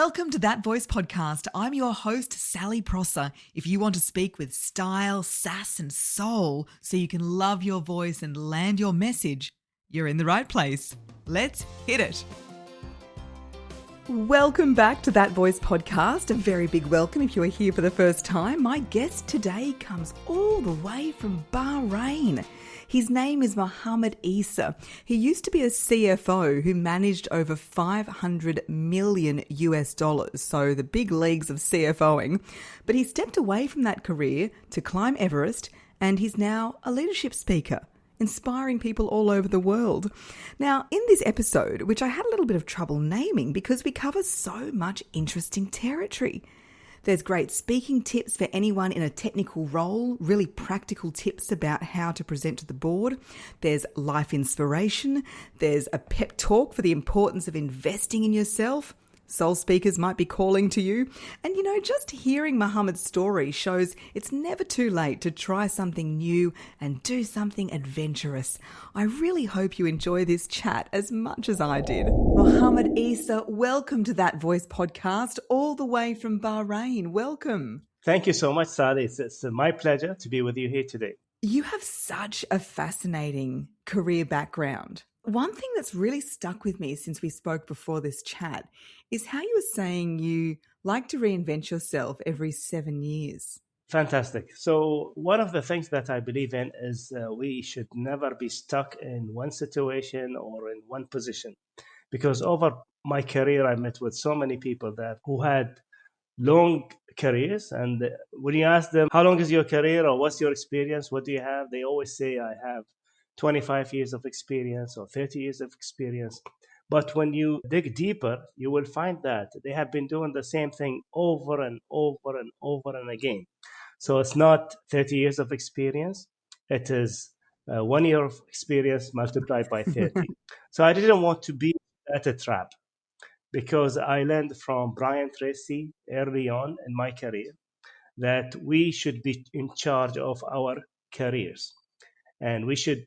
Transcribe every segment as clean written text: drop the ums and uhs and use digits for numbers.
Welcome to That Voice Podcast. I'm your host, Sally Prosser. If you want to speak with style, sass, and soul so you can love your voice and land your message, you're in the right place. Let's hit it. Welcome back to That Voice Podcast. A very big welcome if you are here for the first time. My guest today comes all the way from Bahrain. His name is Mohammed Isa. He used to be a CFO who managed over $500 million US, so the big leagues of CFOing. But he stepped away from that career to climb Everest, and he's now a leadership speaker, inspiring people all over the world. Now, in this episode, which I had a little bit of trouble naming because we cover so much interesting territory. There's great speaking tips for anyone in a technical role, really practical tips about how to present to the board. There's life inspiration. There's a pep talk for the importance of investing in yourself. Soul speakers might be calling to you. And just hearing Mohammed's story shows it's never too late to try something new and do something adventurous. I really hope you enjoy this chat as much as I did. Mohammed Isa, welcome to That Voice Podcast, all the way from Bahrain. Welcome. Thank you so much, Sally. It's my pleasure to be with you here today. You have such a fascinating career background. One thing that's really stuck with me since we spoke before this chat is how you were saying you like to reinvent yourself every 7 years. Fantastic. So one of the things that I believe in is we should never be stuck in one situation or in one position. Because over my career, I met with so many people who had long careers. And when you ask them, how long is your career or what's your experience? What do you have? They always say, I have 25 years of experience or 30 years of experience. But when you dig deeper, you will find that they have been doing the same thing over and over and over and again. So it's not 30 years of experience. It is 1 year of experience multiplied by 30. So I didn't want to be at a trap because I learned from Brian Tracy early on in my career that we should be in charge of our careers. And we should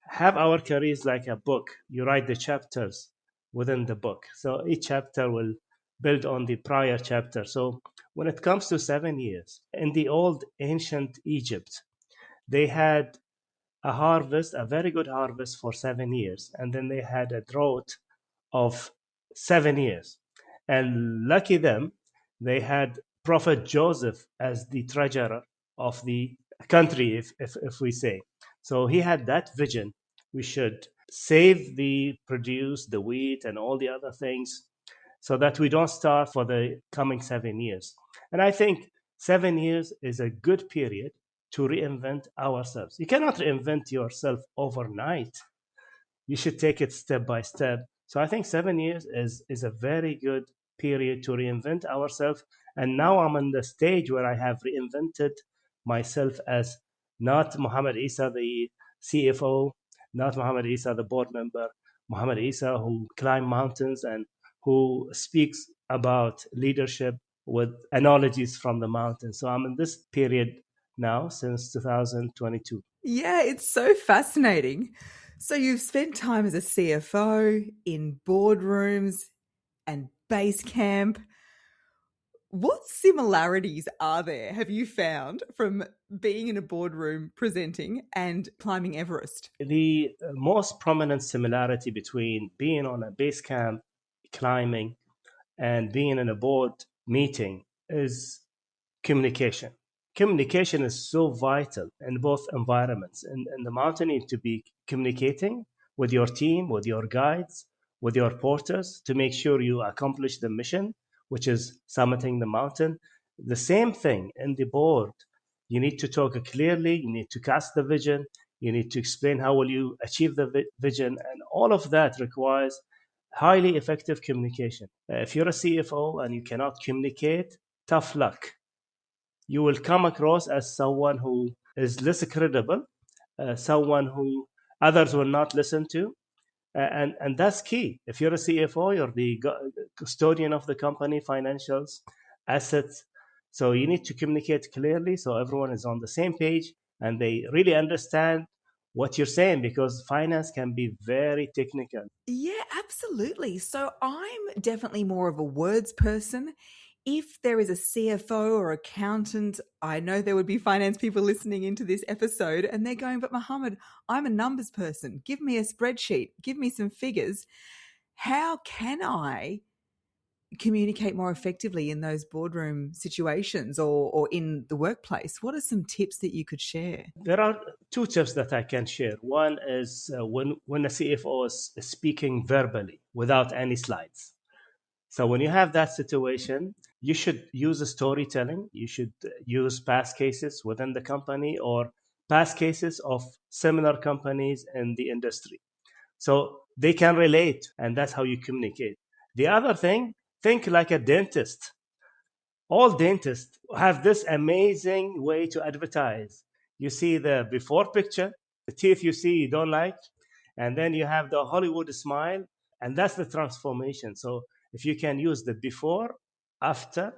have our careers like a book. You write the chapters within the book. So each chapter will build on the prior chapter. So when it comes to 7 years, in the old ancient Egypt, they had a harvest, a very good harvest for 7 years. And then they had a drought of 7 years. And lucky them, they had Prophet Joseph as the treasurer of the country, if we say. So he had that vision. We should save the produce, the wheat, and all the other things so that we don't starve for the coming 7 years. And I think 7 years is a good period to reinvent ourselves. You cannot reinvent yourself overnight. You should take it step by step. So I think 7 years is a very good period to reinvent ourselves. And now I'm on the stage where I have reinvented myself as not Mohammed Isa, the CFO, not Mohammed Isa, the board member, Mohammed Isa, who climbs mountains and who speaks about leadership with analogies from the mountain. So I'm in this period now since 2022. Yeah, it's so fascinating. So you've spent time as a CFO in boardrooms and base camp. What similarities are there, have you found, from being in a boardroom presenting and climbing Everest? The most prominent similarity between being on a base camp climbing and being in a board meeting is communication. Communication is so vital in both environments. In the mountain, you need to be communicating with your team, with your guides, with your porters to make sure you accomplish the mission, which is summiting the mountain. The same thing in the board. You need to talk clearly. You need to cast the vision. You need to explain how will you achieve the vision. And all of that requires highly effective communication. If you're a CFO and you cannot communicate, tough luck. You will come across as someone who is less credible, someone who others will not listen to. And that's key. If you're a CFO, you're the custodian of the company, financials, assets. So you need to communicate clearly so everyone is on the same page and they really understand what you're saying, because finance can be very technical. Yeah, absolutely. So I'm definitely more of a words person. If there is a CFO or accountant, I know there would be finance people listening into this episode and they're going, but Mohammed, I'm a numbers person. Give me a spreadsheet, give me some figures. How can I communicate more effectively in those boardroom situations or in the workplace? What are some tips that you could share? There are two tips that I can share. One is when a CFO is speaking verbally without any slides. So when you have that situation, you should use a storytelling. You should use past cases within the company or past cases of similar companies in the industry. So they can relate, and that's how you communicate. The other thing, think like a dentist. All dentists have this amazing way to advertise. You see the before picture, the teeth you see you don't like, and then you have the Hollywood smile, and that's the transformation. So if you can use the before, after,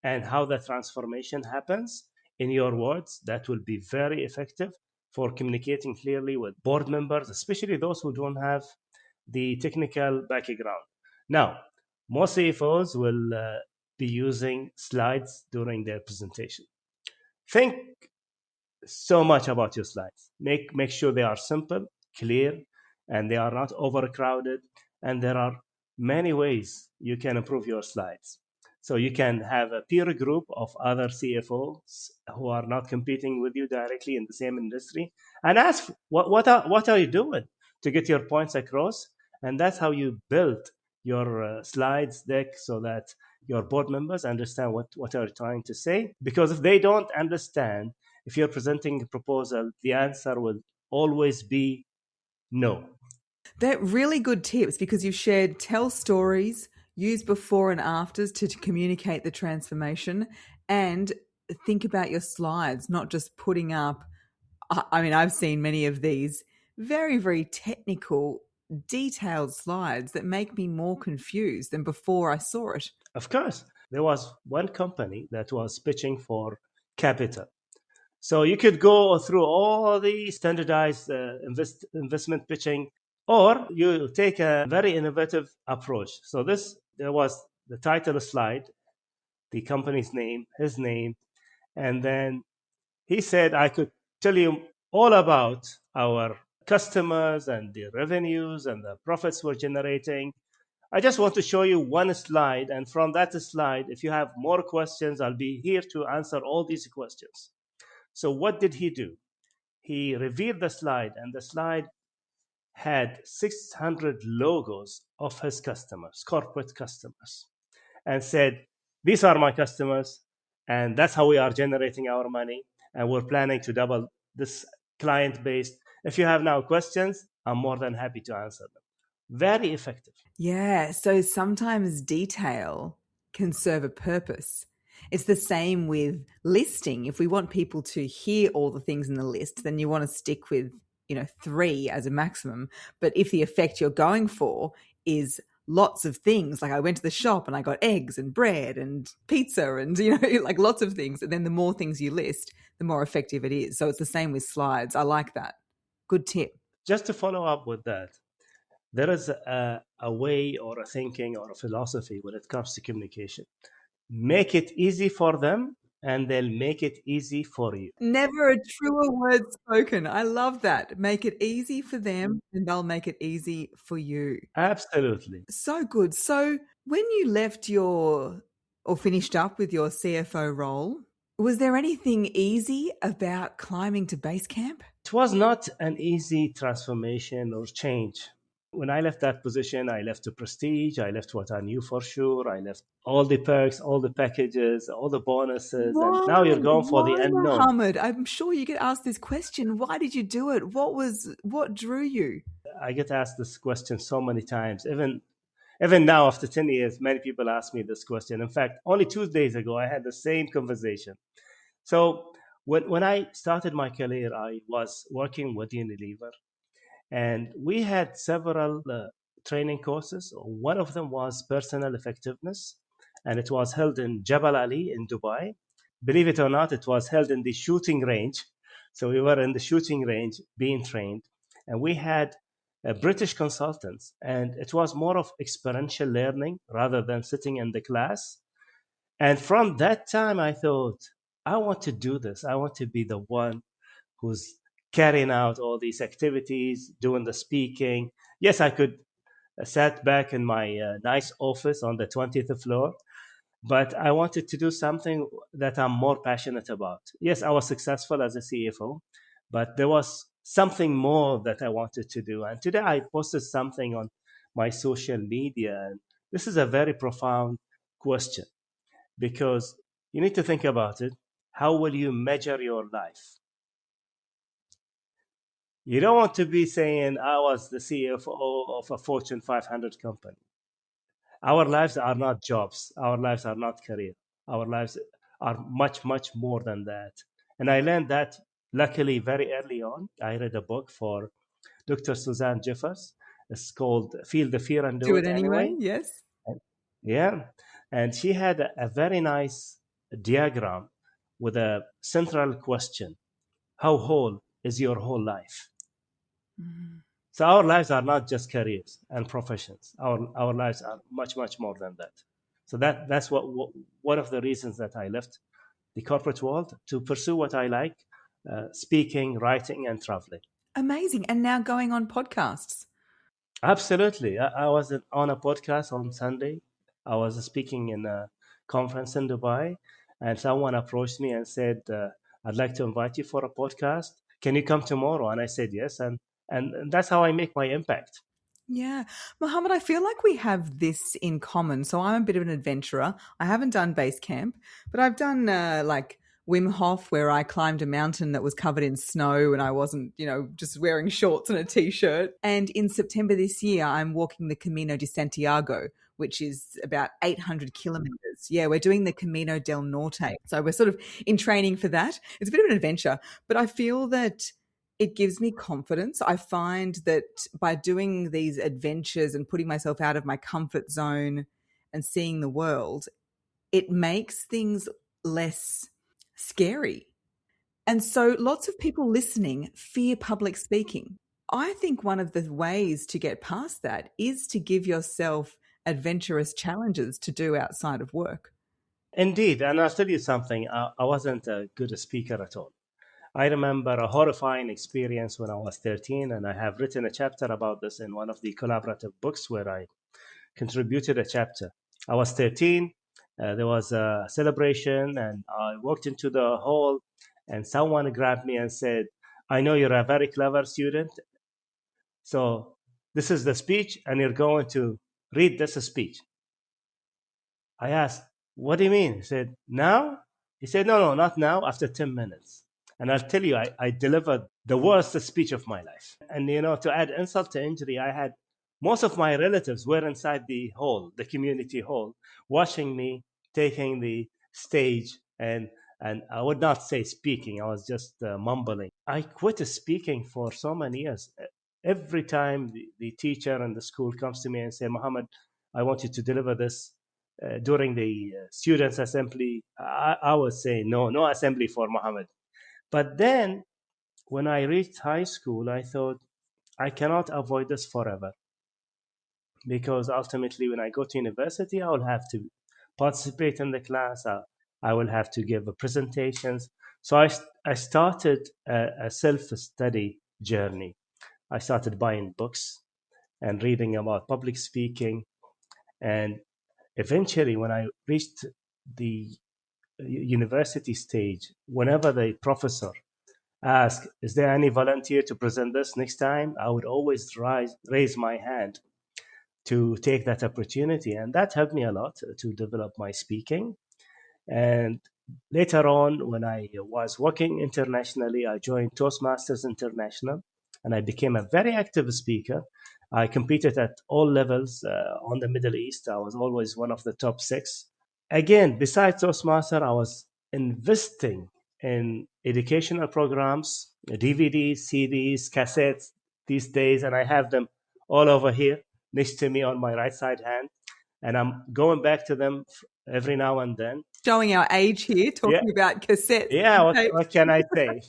and how the transformation happens in your words, that will be very effective for communicating clearly with board members, especially those who don't have the technical background. Now, most CFOs will be using slides during their presentation. Think so much about your slides. Make sure they are simple, clear, and they are not overcrowded. And there are many ways you can improve your slides. So you can have a peer group of other CFOs who are not competing with you directly in the same industry, and ask what are you doing to get your points across. And that's how you build your slides deck so that your board members understand what are you trying to say. Because if they don't understand, if you're presenting a proposal, the answer will always be no. They're really good tips because you've shared tell stories, use before and afters to communicate the transformation, and think about your slides, not just putting up. I mean, I've seen many of these very, very technical, detailed slides that make me more confused than before I saw it. Of course, there was one company that was pitching for capital. So you could go through all the standardized investment pitching, or you take a very innovative approach. So there was the title slide, the company's name, his name, and then he said, I could tell you all about our customers and the revenues and the profits we're generating. I just want to show you one slide. And from that slide, if you have more questions, I'll be here to answer all these questions. So what did he do? He revealed the slide, and the slide had 600 logos of his customers, corporate customers, and said, these are my customers, and that's how we are generating our money, and we're planning to double this client base. If you have now questions, I'm more than happy to answer them. Very effective. Yeah. So sometimes detail can serve a purpose. It's the same with listing. If we want people to hear all the things in the list, then you want to stick with, 3 as a maximum. But if the effect you're going for is lots of things, like I went to the shop and I got eggs and bread and pizza and, like lots of things, and then the more things you list, the more effective it is. So it's the same with slides. I like that. Good tip. Just to follow up with that, there is a way or a thinking or a philosophy when it comes to communication. Make it easy for them, and they'll make it easy for you. Never a truer word spoken. I love that. Make it easy for them and they'll make it easy for you. Absolutely. So good. So when you left or finished up with your CFO role, was there anything easy about climbing to base camp? It was not an easy transformation or change. When I left that position, I left the prestige, I left what I knew for sure, I left all the perks, all the packages, all the bonuses, and now you're going for the unknown. Mohammed, I'm sure you get asked this question. Why did you do it? What drew you? I get asked this question so many times. Even now, after 10 years, many people ask me this question. In fact, only 2 days ago, I had the same conversation. So when I started my career, I was working with Unilever. And we had several training courses. One of them was personal effectiveness, and it was held in Jabal Ali in Dubai. Believe it or not, it was held in the shooting range. So we were in the shooting range being trained. and we had British consultants, and it was more of experiential learning rather than sitting in the class. And from that time, I thought, I want to do this. I want to be the one who's carrying out all these activities, doing the speaking. Yes, I could sat back in my nice office on the 20th floor, but I wanted to do something that I'm more passionate about. Yes, I was successful as a CFO, but there was something more that I wanted to do. And today I posted something on my social media. And this is a very profound question because you need to think about it. How will you measure your life? You don't want to be saying, I was the CFO of a Fortune 500 company. Our lives are not jobs. Our lives are not career. Our lives are much, much more than that. And I learned that luckily very early on. I read a book for Dr. Suzanne Jeffers. It's called Feel the Fear and Do Do It it anyway. Anyway. Yes. Yeah. And she had a very nice diagram with a central question. How whole is your whole life? Mm-hmm. So our lives are not just careers and professions. Our lives are much, much more than that. So that's what one of the reasons that I left the corporate world to pursue what I like, speaking, writing, and traveling. Amazing. And now going on podcasts. Absolutely. I was on a podcast on Sunday. I was speaking in a conference in Dubai, and someone approached me and said, I'd like to invite you for a podcast. Can you come tomorrow? And I said yes. And that's how I make my impact. Yeah. Mohammed, I feel like we have this in common. So I'm a bit of an adventurer. I haven't done base camp, but I've done like Wim Hof, where I climbed a mountain that was covered in snow and I wasn't, just wearing shorts and a t-shirt. And in September this year, I'm walking the Camino de Santiago, which is about 800 kilometers. Yeah, we're doing the Camino del Norte. So we're sort of in training for that. It's a bit of an adventure, but I feel that it gives me confidence. I find that by doing these adventures and putting myself out of my comfort zone and seeing the world, it makes things less scary. And so lots of people listening fear public speaking. I think one of the ways to get past that is to give yourself adventurous challenges to do outside of work. Indeed. And I'll tell you something. I wasn't a good speaker at all. I remember a horrifying experience when I was 13, and I have written a chapter about this in one of the collaborative books where I contributed a chapter. I was 13, there was a celebration, and I walked into the hall, and someone grabbed me and said, I know you're a very clever student, so this is the speech, and you're going to read this speech. I asked, what do you mean? He said, now? He said, no, not now, after 10 minutes. And I'll tell you, I delivered the worst speech of my life. And, to add insult to injury, I had most of my relatives were inside the hall, the community hall, watching me taking the stage. And I would not say speaking, I was just mumbling. I quit speaking for so many years. Every time the teacher in the school comes to me and says, Mohammed, I want you to deliver this during the students' assembly, I would say, no assembly for Mohammed. But then when I reached high school, I thought, I cannot avoid this forever. Because ultimately, when I go to university, I will have to participate in the class. I will have to give presentations. So I started a self-study journey. I started buying books and reading about public speaking. And eventually, when I reached the university stage, whenever the professor asked, is there any volunteer to present this next time? I would always raise my hand to take that opportunity. And that helped me a lot to develop my speaking. And later on, when I was working internationally, I joined Toastmasters International and I became a very active speaker. I competed at all levels on the Middle East. I was always one of the top 6. Again, besides Toastmaster, I was investing in educational programs, DVDs, CDs, cassettes these days, and I have them all over here next to me on my right side hand. And I'm going back to them every now and then. Showing our age here, talking about cassettes. Yeah, what can I say?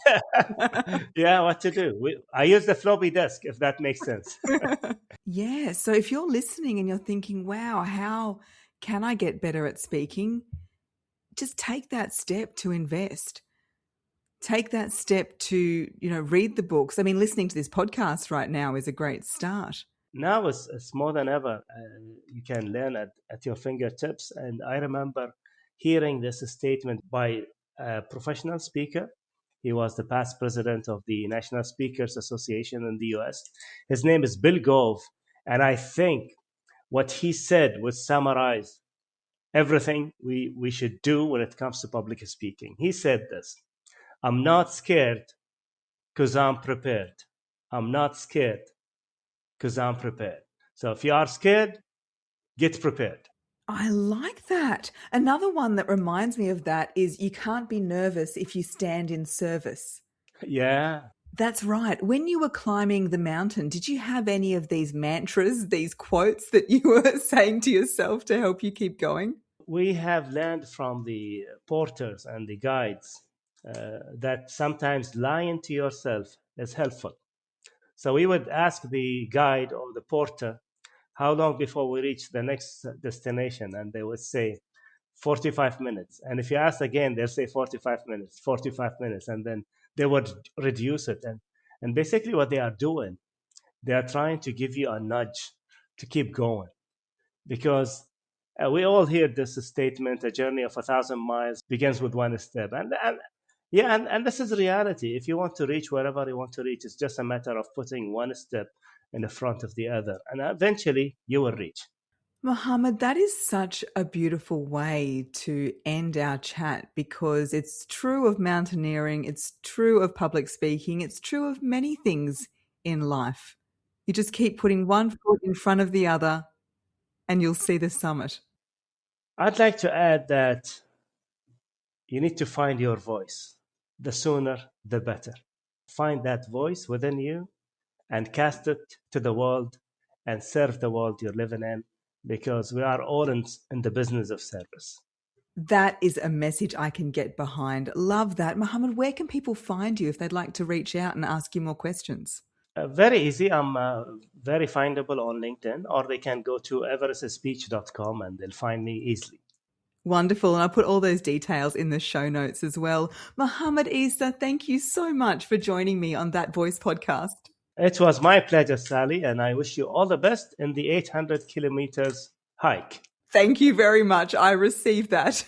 Yeah, what to do? I use the floppy disk, if that makes sense. Yeah. So if you're listening and you're thinking, wow, how can I get better at speaking? Just take that step to invest. Take that step to, read the books. I mean, listening to this podcast right now is a great start. Now it's more than ever. You can learn at your fingertips. And I remember hearing this statement by a professional speaker. He was the past president of the National Speakers Association in the US. His name is Bill Gove. And I think what he said would summarize everything we should do when it comes to public speaking. He said this: I'm not scared because I'm prepared. I'm not scared because I'm prepared. So if you are scared, get prepared. I like that. Another one that reminds me of that is you can't be nervous if you stand in service. Yeah. That's right. When you were climbing the mountain, did you have any of these mantras, these quotes that you were saying to yourself to help you keep going? We have learned from the porters and the guides that sometimes lying to yourself is helpful. So we would ask the guide or the porter, how long before we reach the next destination? And they would say 45 minutes. And if you ask again, they'll say 45 minutes. And then they would reduce it. And basically what they are doing, they are trying to give you a nudge to keep going. Because we all hear this statement, a journey of 1,000 miles begins with one step. And this is reality. If you want to reach wherever you want to reach, it's just a matter of putting one step in the front of the other. And eventually you will reach. Mohammed, that is such a beautiful way to end our chat, because it's true of mountaineering, it's true of public speaking, it's true of many things in life. You just keep putting one foot in front of the other and you'll see the summit. I'd like to add that you need to find your voice. The sooner, the better. Find that voice within you and cast it to the world and serve the world you're living in, because we are all in the business of service. That is a message I can get behind. Love that. Mohammed, where can people find you if they'd like to reach out and ask you more questions? Very easy. I'm very findable on LinkedIn, or they can go to everestspeech.com and they'll find me easily. Wonderful. And I'll put all those details in the show notes as well. Mohammed Isa, thank you so much for joining me on That Voice podcast. It was my pleasure, Sally, and I wish you all the best in the 800 kilometers hike. Thank you very much. I received that.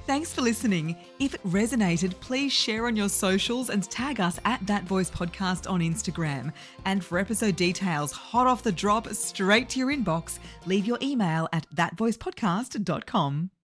Thanks for listening. If it resonated, please share on your socials and tag us at That Voice Podcast on Instagram. And for episode details, hot off the drop, straight to your inbox, leave your email at thatvoicepodcast.com.